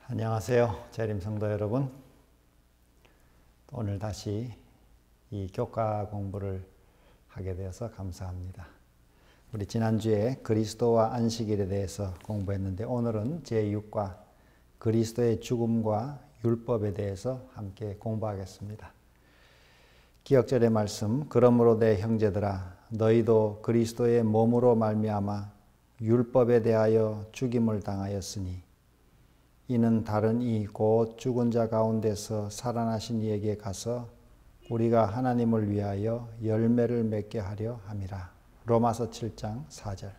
안녕하세요, 재림 성도 여러분. 오늘 다시 이 교과 공부를 하게 되어서 감사합니다. 우리 지난주에 그리스도와 안식일에 대해서 공부했는데 오늘은 제6과 그리스도의 죽음과 율법에 대해서 함께 공부하겠습니다. 기억절의 말씀, 그러므로 내 형제들아 너희도 그리스도의 몸으로 말미암아 율법에 대하여 죽임을 당하였으니 이는 다른 이 곧 죽은 자 가운데서 살아나신 이에게 가서 우리가 하나님을 위하여 열매를 맺게 하려 함이라. 로마서 7장 4절.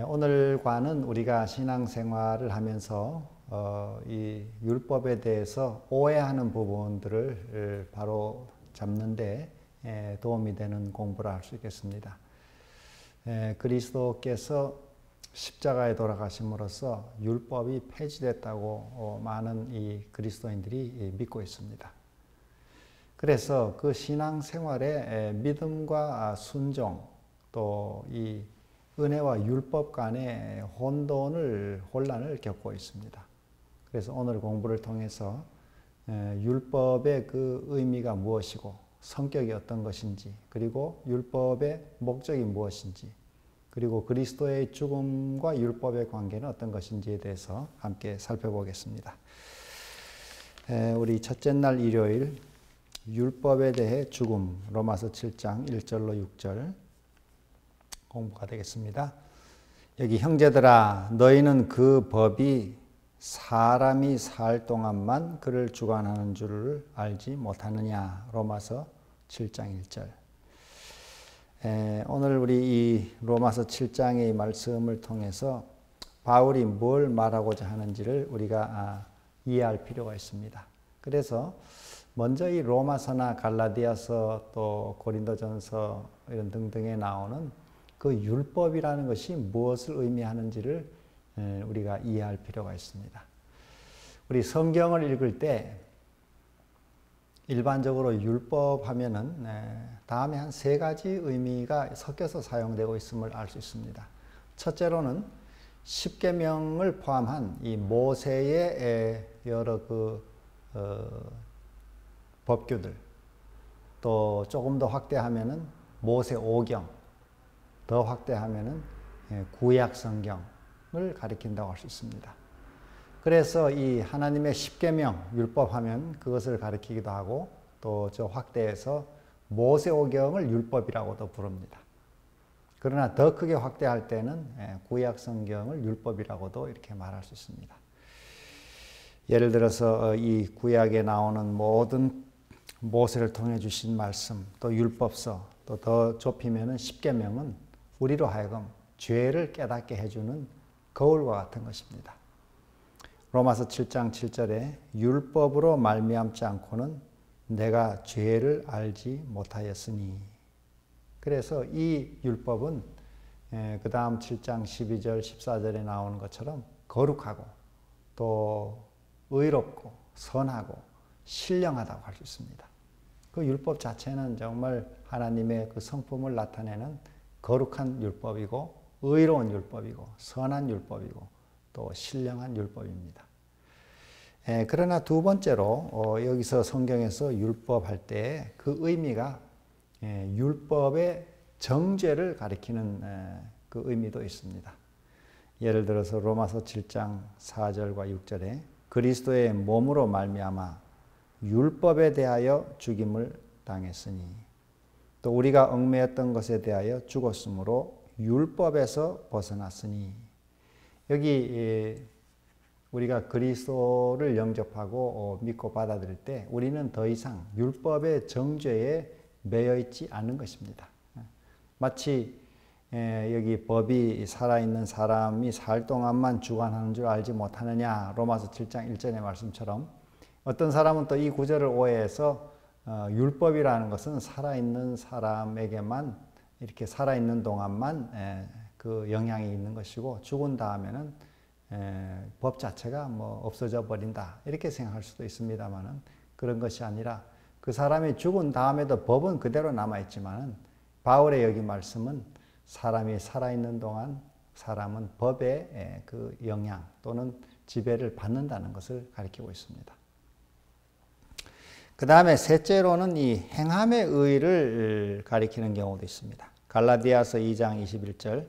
오늘과는 우리가 신앙생활을 하면서 이 율법에 대해서 오해하는 부분들을 바로 잡는데 도움이 되는 공부를 할 수 있겠습니다. 그리스도께서 십자가에 돌아가심으로써 율법이 폐지됐다고 많은 이 그리스도인들이 믿고 있습니다. 그래서 그 신앙생활에 믿음과 순종 또 이 은혜와 율법 간의 혼란을 겪고 있습니다. 그래서 오늘 공부를 통해서 율법의 그 의미가 무엇이고 성격이 어떤 것인지, 그리고 율법의 목적이 무엇인지, 그리고 그리스도의 죽음과 율법의 관계는 어떤 것인지에 대해서 함께 살펴보겠습니다. 우리 첫째 날 일요일 율법에 대해 죽음, 로마서 7장 1절로 6절 공부가 되겠습니다. 여기 형제들아 너희는 그 법이 사람이 살 동안만 그를 주관하는 줄을 알지 못하느냐. 로마서 7장 1절. 오늘 우리 이 로마서 7장의 말씀을 통해서 바울이 뭘 말하고자 하는지를 우리가 이해할 필요가 있습니다. 그래서 먼저 이 로마서나 갈라디아서 또 고린도전서 이런 등등에 나오는 그 율법이라는 것이 무엇을 의미하는지를 우리가 이해할 필요가 있습니다. 우리 성경을 읽을 때 일반적으로 율법 하면은 다음에 한 세 가지 의미가 섞여서 사용되고 있음을 알 수 있습니다. 첫째로는 십계명을 포함한 이 모세의 여러 법규들, 또 조금 더 확대하면은 모세 오경, 더 확대하면은 구약 성경을 가리킨다고 할 수 있습니다. 그래서 이 하나님의 십계명 율법 하면 그것을 가리키기도 하고, 또 저 확대해서 모세오경을 율법이라고도 부릅니다. 그러나 더 크게 확대할 때는 구약 성경을 율법이라고도 이렇게 말할 수 있습니다. 예를 들어서 이 구약에 나오는 모든 모세를 통해 주신 말씀, 또 율법서, 또 더 좁히면은 십계명은 우리로 하여금 죄를 깨닫게 해주는 거울과 같은 것입니다. 로마서 7장 7절에 율법으로 말미암지 않고는 내가 죄를 알지 못하였으니. 그래서 이 율법은 그 다음 7장 12절 14절에 나오는 것처럼 거룩하고 또 의롭고 선하고 신령하다고 할 수 있습니다. 그 율법 자체는 정말 하나님의 그 성품을 나타내는 거룩한 율법이고 의로운 율법이고 선한 율법이고 또 신령한 율법입니다. 그러나 두 번째로 여기서 성경에서 율법할 때 그 의미가 율법의 정죄를 가리키는 그 의미도 있습니다. 예를 들어서 로마서 7장 4절과 6절에 그리스도의 몸으로 말미암아 율법에 대하여 죽임을 당했으니 또 우리가 얽매였던 것에 대하여 죽었으므로 율법에서 벗어났으니. 여기 우리가 그리스도를 영접하고 믿고 받아들일 때 우리는 더 이상 율법의 정죄에 매여 있지 않는 것입니다. 마치 여기 법이 살아있는 사람이 살 동안만 주관하는 줄 알지 못하느냐. 로마서 7장 1절의 말씀처럼 어떤 사람은 또 이 구절을 오해해서 율법이라는 것은 살아있는 사람에게만 이렇게 살아있는 동안만 그 영향이 있는 것이고 죽은 다음에는 법 자체가 뭐 없어져 버린다 이렇게 생각할 수도 있습니다만은 그런 것이 아니라 그 사람이 죽은 다음에도 법은 그대로 남아있지만은 바울의 여기 말씀은 사람이 살아있는 동안 사람은 법의 그 영향 또는 지배를 받는다는 것을 가리키고 있습니다. 그 다음에 셋째로는 이 행함의 의를 가리키는 경우도 있습니다. 갈라디아서 2장 21절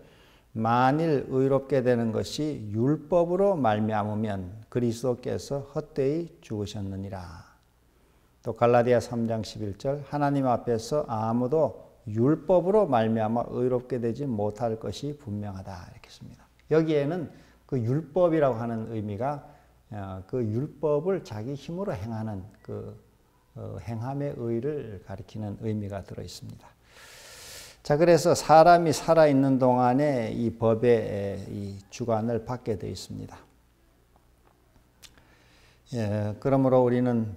만일 의롭게 되는 것이 율법으로 말미암으면 그리스도께서 헛되이 죽으셨느니라. 또 갈라디아 3장 11절 하나님 앞에서 아무도 율법으로 말미암아 의롭게 되지 못할 것이 분명하다 이렇게 씁니다. 여기에는 그 율법이라고 하는 의미가 그 율법을 자기 힘으로 행하는 그 행함의 의를 가리키는 의미가 들어 있습니다. 자, 그래서 사람이 살아있는 동안에 이 법의 이 주관을 받게 되어 있습니다. 그러므로 우리는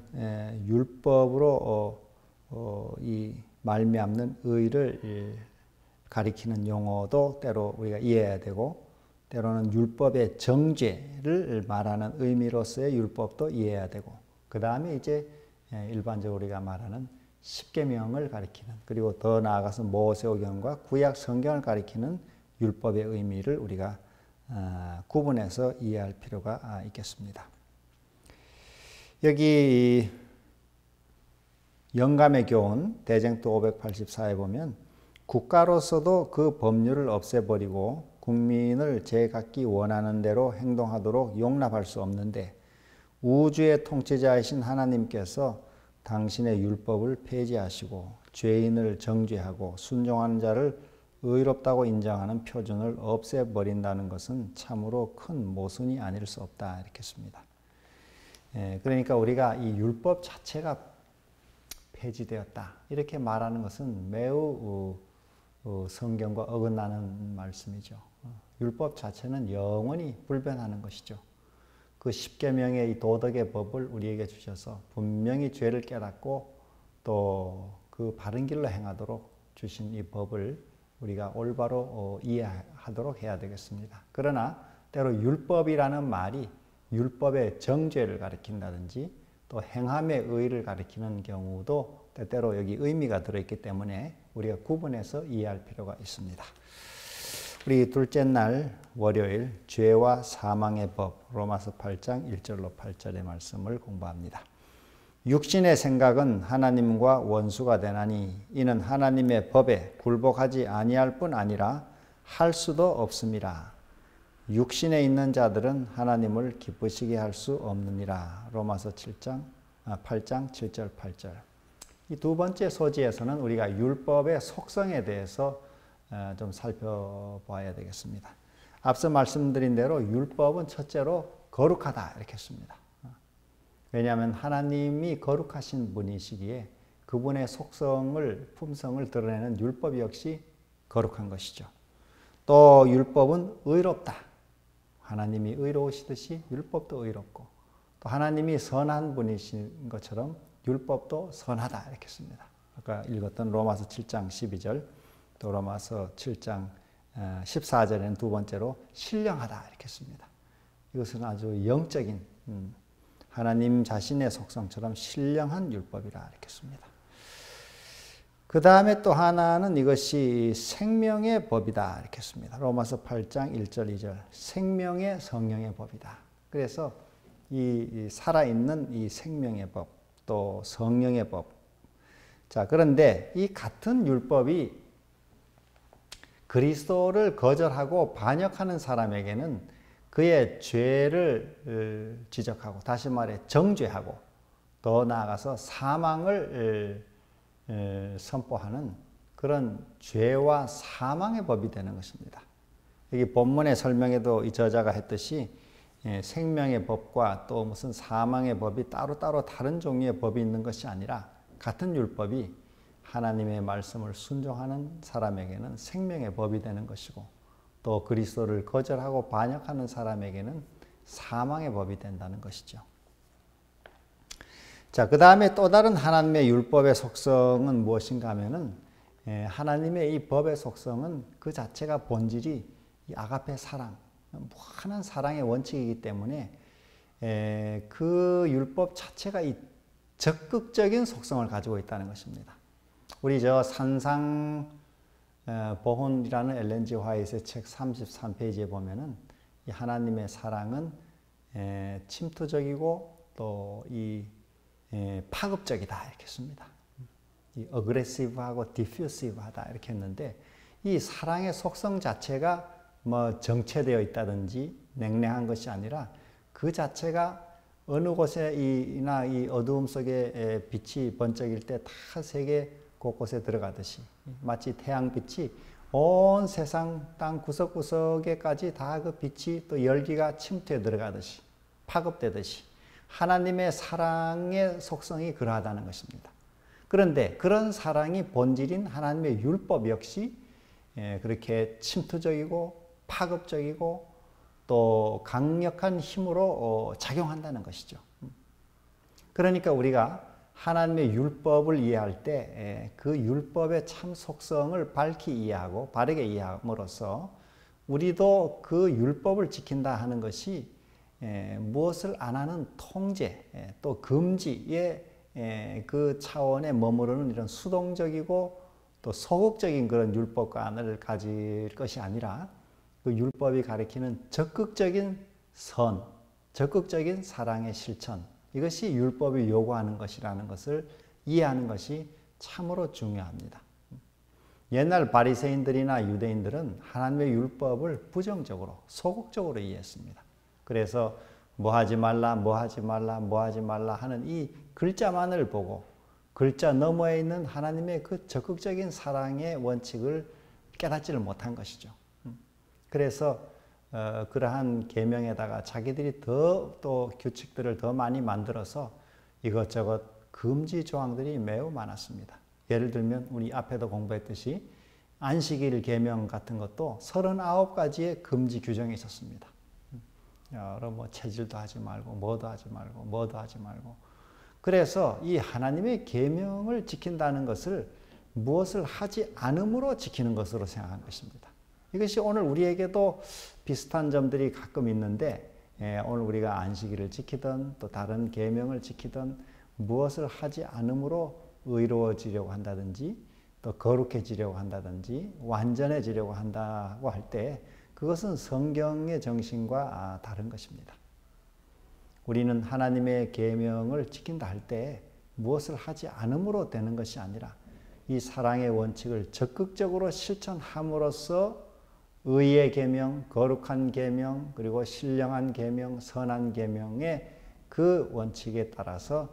율법으로 이 말미암는 의를 가리키는 용어도 때로 우리가 이해해야 되고, 때로는 율법의 정죄를 말하는 의미로서의 율법도 이해해야 되고, 그 다음에 이제 일반적으로 우리가 말하는 십계명을 가리키는, 그리고 더 나아가서 모세오경과 구약 성경을 가리키는 율법의 의미를 우리가 구분해서 이해할 필요가 있겠습니다. 여기 영감의 교훈 대쟁투 584에 보면 국가로서도 그 법률을 없애버리고 국민을 제각기 원하는 대로 행동하도록 용납할 수 없는데 우주의 통치자이신 하나님께서 당신의 율법을 폐지하시고 죄인을 정죄하고 순종하는 자를 의롭다고 인정하는 표준을 없애버린다는 것은 참으로 큰 모순이 아닐 수 없다 이렇게 씁니다. 그러니까 우리가 이 율법 자체가 폐지되었다 이렇게 말하는 것은 매우 성경과 어긋나는 말씀이죠. 율법 자체는 영원히 불변하는 것이죠. 그 십계명의 이 도덕의 법을 우리에게 주셔서 분명히 죄를 깨닫고 또 그 바른 길로 행하도록 주신 이 법을 우리가 올바로 이해하도록 해야 되겠습니다. 그러나 때로 율법이라는 말이 율법의 정죄를 가리킨다든지 또 행함의 의를 가리키는 경우도 때때로 여기 의미가 들어있기 때문에 우리가 구분해서 이해할 필요가 있습니다. 우리 둘째 날 월요일 죄와 사망의 법 로마서 8장 1절로 8절의 말씀을 공부합니다. 육신의 생각은 하나님과 원수가 되나니 이는 하나님의 법에 굴복하지 아니할 뿐 아니라 할 수도 없음이라. 육신에 있는 자들은 하나님을 기쁘시게 할 수 없느니라. 로마서 8장 7절 8절. 이 두 번째 소지에서는 우리가 율법의 속성에 대해서 좀 살펴봐야 되겠습니다. 앞서 말씀드린 대로 율법은 첫째로 거룩하다 이렇게 했습니다. 왜냐하면 하나님이 거룩하신 분이시기에 그분의 속성을, 품성을 드러내는 율법 역시 거룩한 것이죠. 또 율법은 의롭다. 하나님이 의로우시듯이 율법도 의롭고 또 하나님이 선한 분이신 것처럼 율법도 선하다 이렇게 씁니다. 아까 읽었던 로마서 7장 12절 또 로마서 7장 14절에는 두 번째로 신령하다 이렇게 씁니다. 이것은 아주 영적인 하나님 자신의 속성처럼 신령한 율법이라 이렇게 씁니다. 그 다음에 또 하나는 이것이 생명의 법이다 이렇게 씁니다. 로마서 8장 1절 2절 생명의 성령의 법이다. 그래서 이 살아있는 이 생명의 법 또 성령의 법. 자, 그런데 이 같은 율법이 그리스도를 거절하고 반역하는 사람에게는 그의 죄를 지적하고 다시 말해 정죄하고 더 나아가서 사망을 선포하는 그런 죄와 사망의 법이 되는 것입니다. 여기 본문의 설명에도 이 저자가 했듯이 생명의 법과 또 무슨 사망의 법이 따로따로 다른 종류의 법이 있는 것이 아니라 같은 율법이 하나님의 말씀을 순종하는 사람에게는 생명의 법이 되는 것이고 또 그리스도를 거절하고 반역하는 사람에게는 사망의 법이 된다는 것이죠. 자, 그 다음에 또 다른 하나님의 율법의 속성은 무엇인가 하면은 하나님의 이 법의 속성은 그 자체가 본질이 이 아가페 사랑, 무한한 사랑의 원칙이기 때문에 그 율법 자체가 이 적극적인 속성을 가지고 있다는 것입니다. 우리 저 산상 보훈이라는 엘렌 G 화이트의 책 33페이지에 보면은 이 하나님의 사랑은 침투적이고 또 이 파급적이다 이렇게 씁니다. 이 어그레시브하고 디퓨시브하다 이렇게 했는데 이 사랑의 속성 자체가 뭐 정체되어 있다든지 냉랭한 것이 아니라 그 자체가 어느 곳에 이 어두움 속에 빛이 번쩍일 때 다 세계 곳곳에 들어가듯이 마치 태양빛이 온 세상 땅 구석구석에까지 다 그 빛이 또 열기가 침투해 들어가듯이 파급되듯이 하나님의 사랑의 속성이 그러하다는 것입니다. 그런데 그런 사랑이 본질인 하나님의 율법 역시 그렇게 침투적이고 파급적이고 또 강력한 힘으로 작용한다는 것이죠. 그러니까 우리가 하나님의 율법을 이해할 때 그 율법의 참 속성을 밝히 이해하고 바르게 이해함으로써 우리도 그 율법을 지킨다 하는 것이 무엇을 안 하는 통제 또 금지의 그 차원에 머무르는 이런 수동적이고 또 소극적인 그런 율법관을 가질 것이 아니라 그 율법이 가리키는 적극적인 선, 적극적인 사랑의 실천, 이것이 율법이 요구하는 것이라는 것을 이해하는 것이 참으로 중요합니다. 옛날 바리새인들이나 유대인들은 하나님의 율법을 부정적으로, 소극적으로 이해했습니다. 그래서 뭐 하지 말라, 뭐 하지 말라, 뭐 하지 말라 하는 이 글자만을 보고 글자 너머에 있는 하나님의 그 적극적인 사랑의 원칙을 깨닫지를 못한 것이죠. 그래서 그러한 계명에다가 자기들이 더 또 규칙들을 더 많이 만들어서 이것저것 금지 조항들이 매우 많았습니다. 예를 들면 우리 앞에도 공부했듯이 안식일 계명 같은 것도 39가지의 금지 규정이 있었습니다. 여러 뭐 체질도 하지 말고 뭐도 하지 말고 뭐도 하지 말고. 그래서 이 하나님의 계명을 지킨다는 것을 무엇을 하지 않음으로 지키는 것으로 생각한 것입니다. 이것이 오늘 우리에게도 비슷한 점들이 가끔 있는데 오늘 우리가 안식일을 지키든 또 다른 계명을 지키든 무엇을 하지 않음으로 의로워지려고 한다든지 또 거룩해지려고 한다든지 완전해지려고 한다고 할 때 그것은 성경의 정신과 다른 것입니다. 우리는 하나님의 계명을 지킨다 할 때 무엇을 하지 않음으로 되는 것이 아니라 이 사랑의 원칙을 적극적으로 실천함으로써 의의 계명, 거룩한 계명, 그리고 신령한 계명, 선한 계명의 그 원칙에 따라서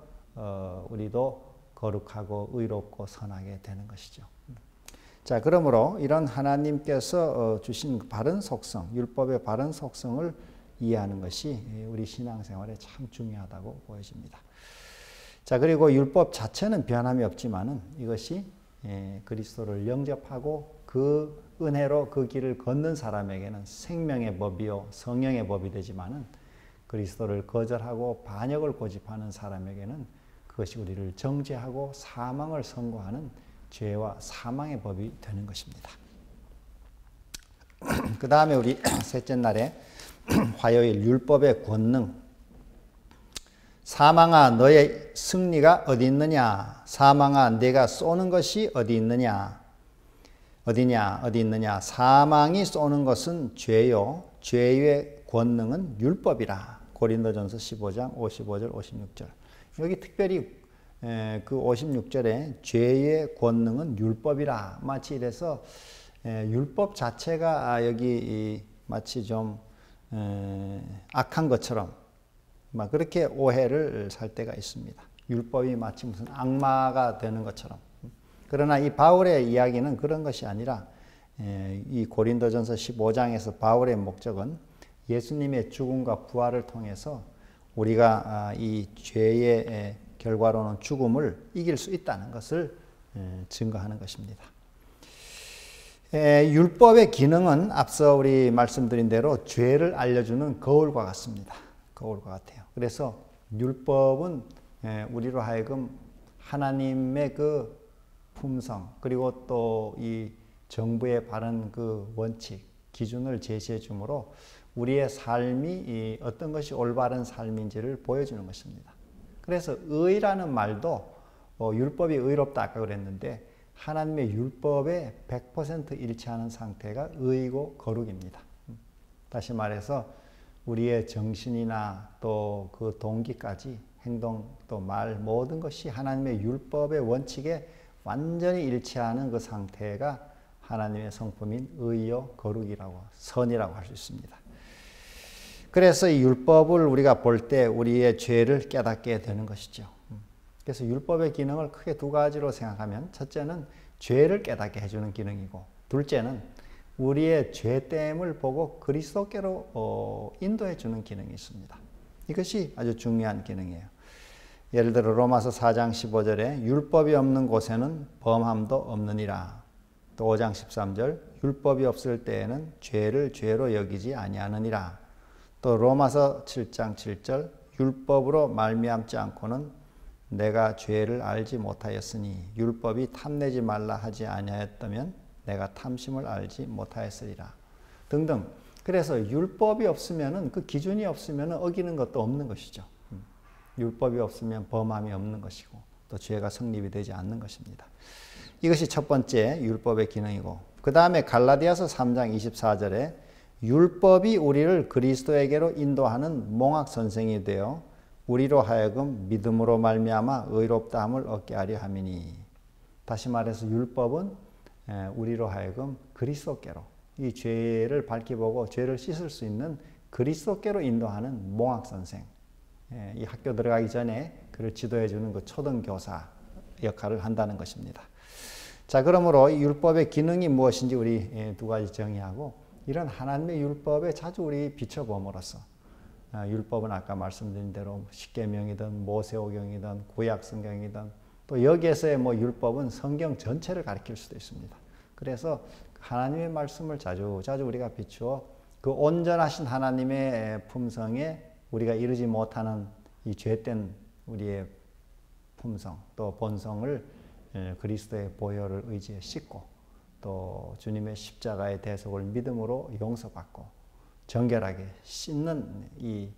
우리도 거룩하고 의롭고 선하게 되는 것이죠. 자, 그러므로 이런 하나님께서 주신 바른 속성, 율법의 바른 속성을 이해하는 것이 우리 신앙생활에 참 중요하다고 보여집니다. 자, 그리고 율법 자체는 변함이 없지만은 이것이 그리스도를 영접하고 그 은혜로 그 길을 걷는 사람에게는 생명의 법이요 성령의 법이 되지만은 그리스도를 거절하고 반역을 고집하는 사람에게는 그것이 우리를 정죄하고 사망을 선고하는 죄와 사망의 법이 되는 것입니다. 그 다음에 우리 셋째 날에 화요일 율법의 권능. 사망아 너의 승리가 어디 있느냐? 사망아 내가 쏘는 것이 어디 있느냐? 어디 있느냐? 사망이 쏘는 것은 죄요. 죄의 권능은 율법이라. 고린도전서 15장 55절 56절. 여기 특별히 그 56절에 죄의 권능은 율법이라. 마치 이래서 율법 자체가 여기 마치 좀 악한 것처럼 막 그렇게 오해를 살 때가 있습니다. 율법이 마치 무슨 악마가 되는 것처럼. 그러나 이 바울의 이야기는 그런 것이 아니라 이 고린도전서 15장에서 바울의 목적은 예수님의 죽음과 부활을 통해서 우리가 이 죄의 결과로는 죽음을 이길 수 있다는 것을 증거하는 것입니다. 율법의 기능은 앞서 우리 말씀드린 대로 죄를 알려주는 거울과 같습니다. 거울과 같아요. 그래서 율법은 우리로 하여금 하나님의 그 품성 그리고 또 이 정부의 바른 그 원칙, 기준을 제시해 주므로 우리의 삶이 어떤 것이 올바른 삶인지를 보여주는 것입니다. 그래서 의라는 말도 율법이 의롭다 아까 그랬는데 하나님의 율법에 100% 일치하는 상태가 의이고 거룩입니다. 다시 말해서 우리의 정신이나 또 그 동기까지 행동 또 말 모든 것이 하나님의 율법의 원칙에 완전히 일치하는 그 상태가 하나님의 성품인 의요 거룩이라고 선이라고 할 수 있습니다. 그래서 이 율법을 우리가 볼 때 우리의 죄를 깨닫게 되는 것이죠. 그래서 율법의 기능을 크게 두 가지로 생각하면 첫째는 죄를 깨닫게 해주는 기능이고 둘째는 우리의 죄됨을 보고 그리스도께로 인도해 주는 기능이 있습니다. 이것이 아주 중요한 기능이에요. 예를 들어 로마서 4장 15절에 율법이 없는 곳에는 범함도 없느니라. 또 5장 13절 율법이 없을 때에는 죄를 죄로 여기지 아니하느니라. 또 로마서 7장 7절 율법으로 말미암지 않고는 내가 죄를 알지 못하였으니 율법이 탐내지 말라 하지 아니하였다면 내가 탐심을 알지 못하였으리라. 등등. 그래서 율법이 없으면은 그 기준이 없으면 어기는 것도 없는 것이죠. 율법이 없으면 범함이 없는 것이고 또 죄가 성립이 되지 않는 것입니다. 이것이 첫 번째 율법의 기능이고 그 다음에 갈라디아서 3장 24절에 율법이 우리를 그리스도에게로 인도하는 몽학 선생이 되어 우리로 하여금 믿음으로 말미암아 의롭다함을 얻게 하려 함이니. 다시 말해서 율법은 우리로 하여금 그리스도께로 이 죄를 밝히보고 죄를 씻을 수 있는 그리스도께로 인도하는 몽학 선생. 이 학교 들어가기 전에 그를 지도해 주는 그 초등교사 역할을 한다는 것입니다. 자, 그러므로 이 율법의 기능이 무엇인지 우리 두 가지 정의하고 이런 하나님의 율법에 자주 우리 비춰봄으로써 율법은 아까 말씀드린 대로 십계명이든 모세오경이든 구약성경이든 또 여기에서의 율법은 성경 전체를 가리킬 수도 있습니다. 그래서 하나님의 말씀을 자주 우리가 비추어 그 온전하신 하나님의 품성에 우리가 이르지 못하는 이 죄된 우리의 품성 또 본성을 그리스도의 보혈을 의지해 씻고 또 주님의 십자가의 대속을 믿음으로 용서받고 정결하게 씻는 이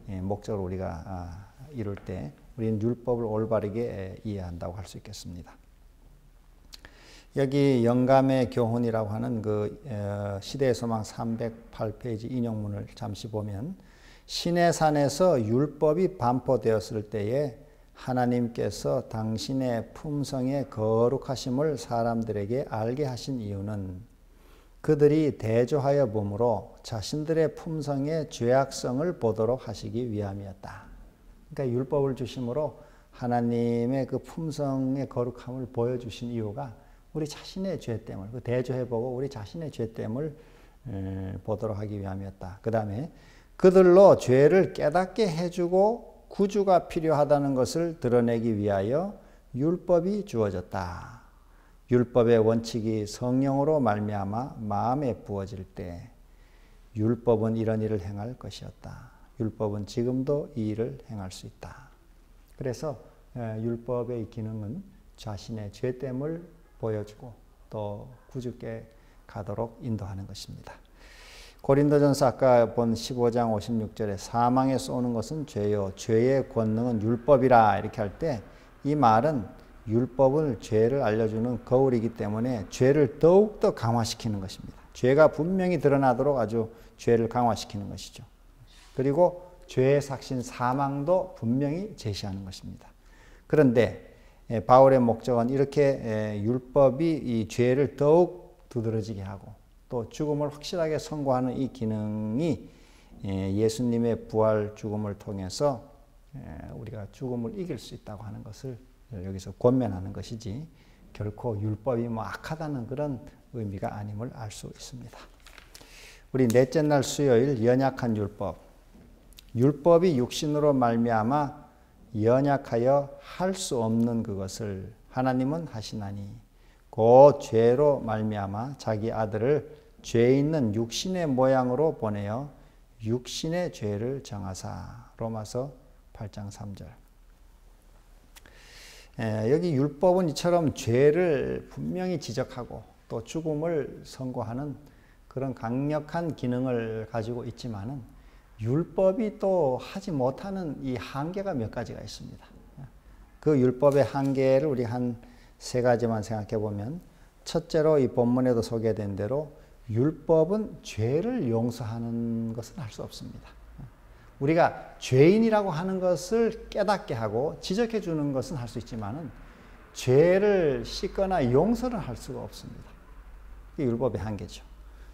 목적을 우리가 이룰 때 우리는 율법을 올바르게 이해한다고 할 수 있겠습니다. 여기 영감의 교훈이라고 하는 그 시대의 소망 308페이지 인용문을 잠시 보면 시내산에서 율법이 반포되었을 때에 하나님께서 당신의 품성의 거룩하심을 사람들에게 알게 하신 이유는 그들이 대조하여 봄으로 자신들의 품성의 죄악성을 보도록 하시기 위함이었다. 그러니까 율법을 주심으로 하나님의 그 품성의 거룩함을 보여주신 이유가 우리 자신의 죄됨을 대조해보고 우리 자신의 죄됨을 보도록 하기 위함이었다. 그 다음에 그들로 죄를 깨닫게 해주고 구주가 필요하다는 것을 드러내기 위하여 율법이 주어졌다. 율법의 원칙이 성령으로 말미암아 마음에 부어질 때 율법은 이런 일을 행할 것이었다. 율법은 지금도 이 일을 행할 수 있다. 그래서 율법의 기능은 자신의 죄됨을 보여주고 또 구주께 가도록 인도하는 것입니다. 고린도전서 아까 본 15장 56절에 사망에 쏘는 것은 죄요 죄의 권능은 율법이라 이렇게 할 때 이 말은 율법은 죄를 알려주는 거울이기 때문에 죄를 더욱더 강화시키는 것입니다. 죄가 분명히 드러나도록 아주 죄를 강화시키는 것이죠. 그리고 죄의 삭신 사망도 분명히 제시하는 것입니다. 그런데 바울의 목적은 이렇게 율법이 이 죄를 더욱 두드러지게 하고 또 죽음을 확실하게 선고하는 이 기능이 예수님의 부활 죽음을 통해서 우리가 죽음을 이길 수 있다고 하는 것을 여기서 권면하는 것이지 결코 율법이 악하다는 그런 의미가 아님을 알 수 있습니다. 우리 넷째 날 수요일 연약한 율법. 율법이 육신으로 말미암아 연약하여 할 수 없는 그것을 하나님은 하시나니 곧 죄로 말미암아 자기 아들을 죄 있는 육신의 모양으로 보내어 육신의 죄를 정하사. 로마서 8장 3절. 여기 율법은 이처럼 죄를 분명히 지적하고 또 죽음을 선고하는 그런 강력한 기능을 가지고 있지만은 율법이 또 하지 못하는 이 한계가 몇 가지가 있습니다. 그 율법의 한계를 우리 한 세 가지만 생각해 보면 첫째로 이 본문에도 소개된 대로 율법은 죄를 용서하는 것은 할 수 없습니다. 우리가 죄인이라고 하는 것을 깨닫게 하고 지적해 주는 것은 할 수 있지만은 죄를 씻거나 용서를 할 수가 없습니다. 이게 율법의 한계죠.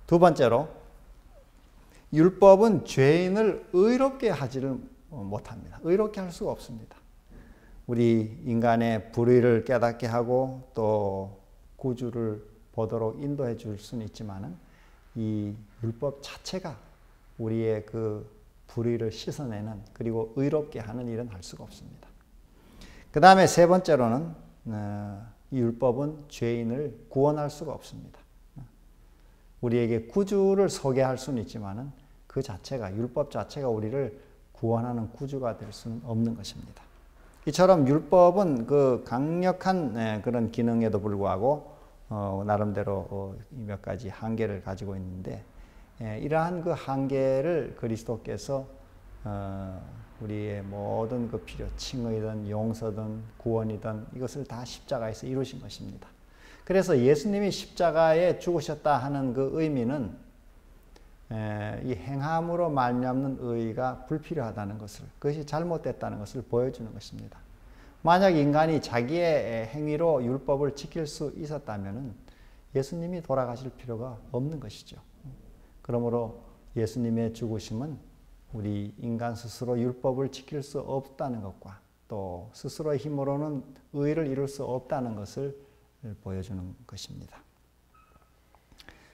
두 번째로 율법은 죄인을 의롭게 하지를 못합니다. 의롭게 할 수가 없습니다. 우리 인간의 불의를 깨닫게 하고 또 구주를 보도록 인도해 줄 수는 있지만은 이 율법 자체가 우리의 그 불의를 씻어내는 그리고 의롭게 하는 일은 할 수가 없습니다. 그 다음에 세 번째로는 이 율법은 죄인을 구원할 수가 없습니다. 우리에게 구주를 소개할 수는 있지만은 그 자체가 율법 자체가 우리를 구원하는 구주가 될 수는 없는 것입니다. 이처럼 율법은 그 강력한 그런 기능에도 불구하고 나름대로 몇 가지 한계를 가지고 있는데 이러한 그 한계를 그리스도께서 우리의 모든 그 필요, 칭의든 용서든 구원이든 이것을 다 십자가에서 이루신 것입니다. 그래서 예수님이 십자가에 죽으셨다 하는 그 의미는 이 행함으로 말미암는 의의가 불필요하다는 것을, 그것이 잘못됐다는 것을 보여주는 것입니다. 만약 인간이 자기의 행위로 율법을 지킬 수 있었다면 예수님이 돌아가실 필요가 없는 것이죠. 그러므로 예수님의 죽으심은 우리 인간 스스로 율법을 지킬 수 없다는 것과 또 스스로의 힘으로는 의를 이룰 수 없다는 것을 보여주는 것입니다.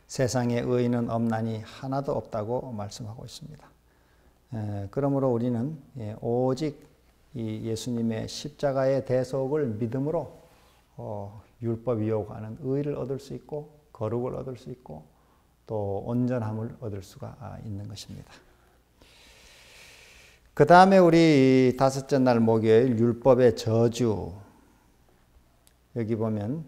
세상에 의인은 없나니 하나도 없다고 말씀하고 있습니다. 그러므로 우리는 오직 이 예수님의 십자가의 대속을 믿음으로 율법이 요구하는 의를 얻을 수 있고 거룩을 얻을 수 있고 또 온전함을 얻을 수가 있는 것입니다. 그 다음에 우리 다섯째 날 목요일 율법의 저주, 여기 보면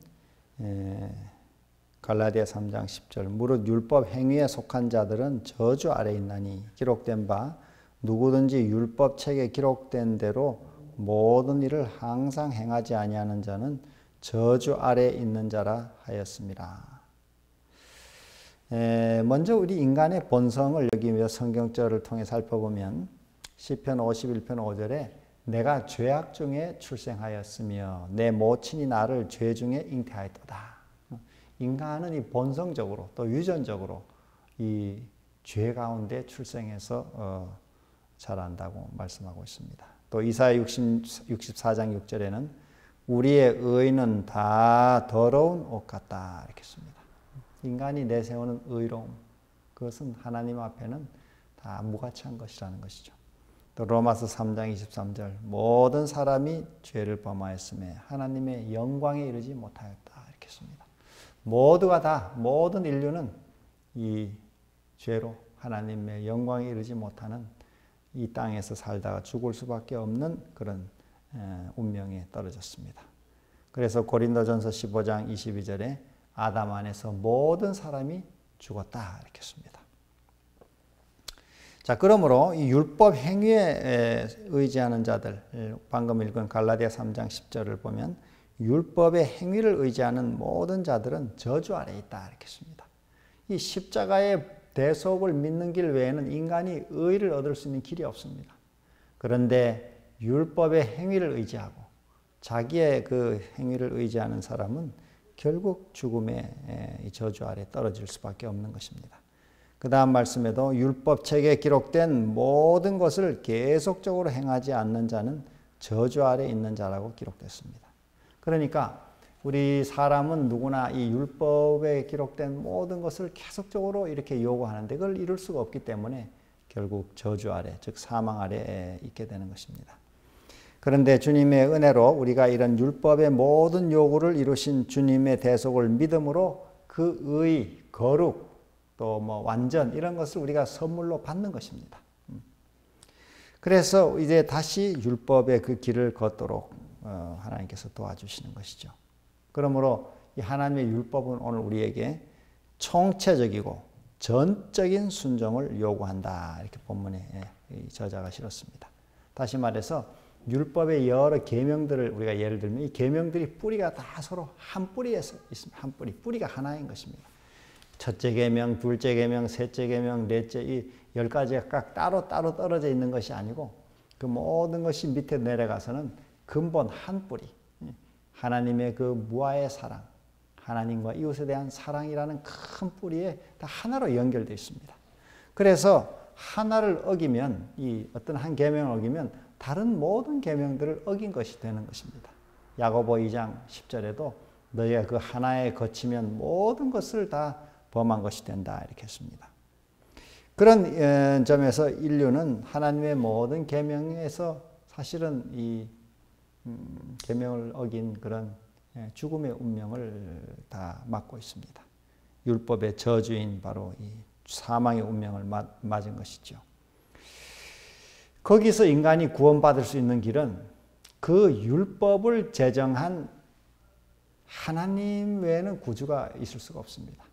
갈라디아 3장 10절 무릇 율법 행위에 속한 자들은 저주 아래 있나니 기록된 바 누구든지 율법 책에 기록된 대로 모든 일을 항상 행하지 아니하는 자는 저주 아래 있는 자라 하였습니다. 먼저 우리 인간의 본성을 여기 성경절을 통해 살펴보면 시편 51편 5절에 내가 죄악 중에 출생하였으며 내 모친이 나를 죄 중에 잉태하였도다. 인간은 이 본성적으로 또 유전적으로 이 죄 가운데 출생해서 자란다고 말씀하고 있습니다. 또 이사야 64장 6절에는 우리의 의는 다 더러운 옷 같다 이렇게 씁니다. 인간이 내세우는 의로움, 그것은 하나님 앞에는 다 무가치한 것이라는 것이죠. 또 로마서 3장 23절 모든 사람이 죄를 범하였음에 하나님의 영광에 이르지 못하였다 이렇게 씁니다. 모두가 다 모든 인류는 이 죄로 하나님의 영광에 이르지 못하는 이 땅에서 살다가 죽을 수밖에 없는 그런 운명에 떨어졌습니다. 그래서 고린도전서 15장 22절에 아담 안에서 모든 사람이 죽었다 이렇게 씁니다. 자, 그러므로 이 율법 행위에 의지하는 자들, 방금 읽은 갈라디아 3장 10절을 보면 율법의 행위를 의지하는 모든 자들은 저주 아래 있다 이렇게 씁니다. 이 십자가의 대속을 믿는 길 외에는 인간이 의를 얻을 수 있는 길이 없습니다. 그런데 율법의 행위를 의지하고 자기의 그 행위를 의지하는 사람은 결국 죽음의 저주 아래 떨어질 수밖에 없는 것입니다. 그 다음 말씀에도 율법책에 기록된 모든 것을 계속적으로 행하지 않는 자는 저주 아래 있는 자라고 기록됐습니다. 그러니까 우리 사람은 누구나 이 율법에 기록된 모든 것을 계속적으로 이렇게 요구하는데 그걸 이룰 수가 없기 때문에 결국 저주 아래, 즉 사망 아래에 있게 되는 것입니다. 그런데 주님의 은혜로 우리가 이런 율법의 모든 요구를 이루신 주님의 대속을 믿음으로 그 의, 거룩, 또 뭐 완전 이런 것을 우리가 선물로 받는 것입니다. 그래서 이제 다시 율법의 그 길을 걷도록 하나님께서 도와주시는 것이죠. 그러므로 이 하나님의 율법은 오늘 우리에게 총체적이고 전적인 순종을 요구한다. 이렇게 본문에 저자가 실었습니다. 다시 말해서 율법의 여러 계명들을 우리가 예를 들면 이 계명들이 뿌리가 다 서로 한 뿌리에서 있습니다. 한 뿌리, 뿌리가 하나인 것입니다. 첫째 계명, 둘째 계명, 셋째 계명, 넷째 10가지가 각 따로 떨어져 있는 것이 아니고 그 모든 것이 밑에 내려가서는 근본 한 뿌리, 하나님의 그 무아의 사랑, 하나님과 이웃에 대한 사랑이라는 큰 뿌리에 다 하나로 연결되어 있습니다. 그래서 하나를 어기면, 이 어떤 한 계명을 어기면 다른 모든 계명들을 어긴 것이 되는 것입니다. 야고보 2장 10절에도 너희가 그 하나에 거치면 모든 것을 다 범한 것이 된다 이렇게 했습니다. 그런 점에서 인류는 하나님의 모든 계명에서 사실은 이 계명을 어긴 그런 죽음의 운명을 다 맞고 있습니다. 율법의 저주인 바로 이 사망의 운명을 맞은 것이죠. 거기서 인간이 구원받을 수 있는 길은 그 율법을 제정한 하나님 외에는 구주가 있을 수가 없습니다.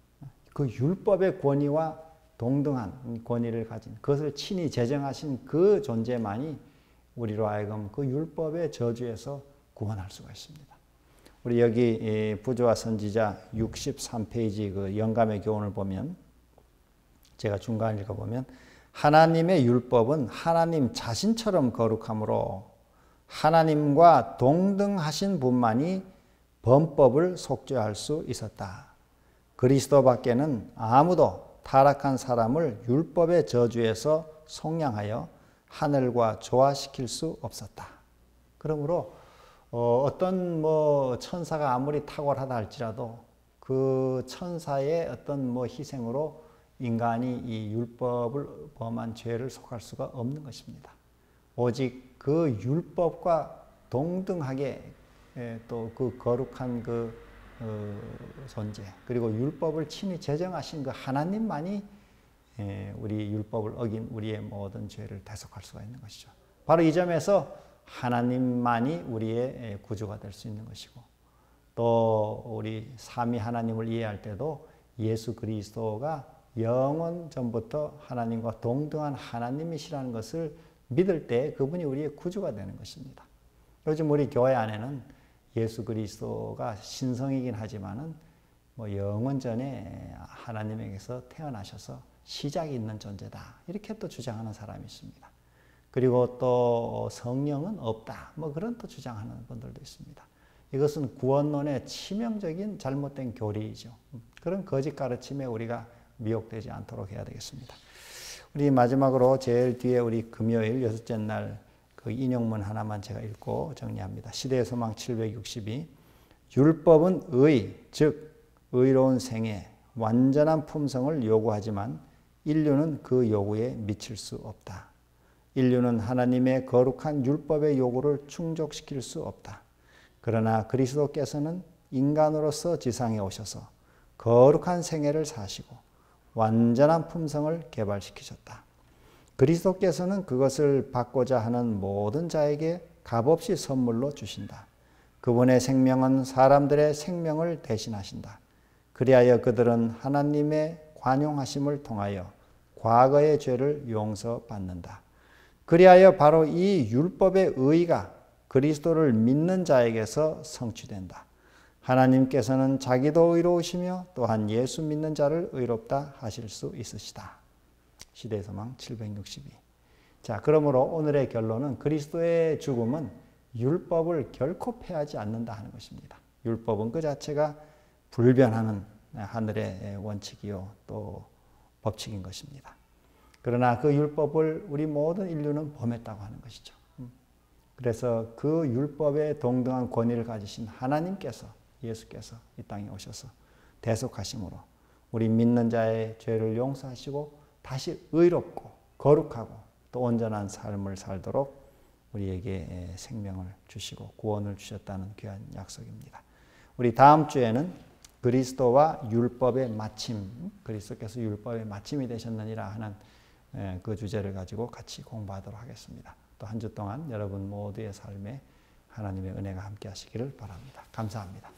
그 율법의 권위와 동등한 권위를 가진, 그것을 친히 제정하신 그 존재만이 우리로 하여금 그 율법의 저주에서 구원할 수가 있습니다. 우리 여기 부조와 선지자 63페이지 그 영감의 교훈을 보면, 제가 중간 읽어보면, 하나님의 율법은 하나님 자신처럼 거룩하므로 하나님과 동등하신 분만이 범법을 속죄할 수 있었다. 그리스도 밖에는 아무도 타락한 사람을 율법의 저주에서 속량하여 하늘과 조화시킬 수 없었다. 그러므로 어떤 천사가 아무리 탁월하다 할지라도 그 천사의 어떤 희생으로 인간이 이 율법을 범한 죄를 속할 수가 없는 것입니다. 오직 그 율법과 동등하게 또 그 거룩한 그 존재, 그리고 율법을 친히 제정하신 그 하나님만이 우리 율법을 어긴 우리의 모든 죄를 대속할 수가 있는 것이죠. 바로 이 점에서 하나님만이 우리의 구주가 될 수 있는 것이고, 또 우리 삼위 하나님을 이해할 때도 예수 그리스도가 영원 전부터 하나님과 동등한 하나님이시라는 것을 믿을 때 그분이 우리의 구주가 되는 것입니다. 요즘 우리 교회 안에는 예수 그리스도가 신성이긴 하지만은 영원 전에 하나님에게서 태어나셔서 시작이 있는 존재다, 이렇게 또 주장하는 사람이 있습니다. 그리고 또 성령은 없다, 그런 또 주장하는 분들도 있습니다. 이것은 구원론의 치명적인 잘못된 교리이죠. 그런 거짓 가르침에 우리가 미혹되지 않도록 해야 되겠습니다. 우리 마지막으로 제일 뒤에 우리 금요일 여섯째 날 그 인용문 하나만 제가 읽고 정리합니다. 시대의 소망 762. 율법은 의, 즉 의로운 생애, 완전한 품성을 요구하지만 인류는 그 요구에 미칠 수 없다. 인류는 하나님의 거룩한 율법의 요구를 충족시킬 수 없다. 그러나 그리스도께서는 인간으로서 지상에 오셔서 거룩한 생애를 사시고 완전한 품성을 개발시키셨다. 그리스도께서는 그것을 받고자 하는 모든 자에게 값없이 선물로 주신다. 그분의 생명은 사람들의 생명을 대신하신다. 그리하여 그들은 하나님의 관용하심을 통하여 과거의 죄를 용서받는다. 그리하여 바로 이 율법의 의가 그리스도를 믿는 자에게서 성취된다. 하나님께서는 자기도 의로우시며 또한 예수 믿는 자를 의롭다 하실 수 있으시다. 시대의 소망 762. 자, 그러므로 오늘의 결론은 그리스도의 죽음은 율법을 결코 폐하지 않는다 하는 것입니다. 율법은 그 자체가 불변하는 하늘의 원칙이요 또 법칙인 것입니다. 그러나 그 율법을 우리 모든 인류는 범했다고 하는 것이죠. 그래서 그 율법에 동등한 권위를 가지신 하나님께서, 예수께서 이 땅에 오셔서 대속하심으로 우리 믿는 자의 죄를 용서하시고 다시 의롭고 거룩하고 또 온전한 삶을 살도록 우리에게 생명을 주시고 구원을 주셨다는 귀한 약속입니다. 우리 다음 주에는 그리스도와 율법의 마침, 그리스도께서 율법의 마침이 되셨느니라 하는 그 주제를 가지고 같이 공부하도록 하겠습니다. 또 한 주 동안 여러분 모두의 삶에 하나님의 은혜가 함께 하시기를 바랍니다. 감사합니다.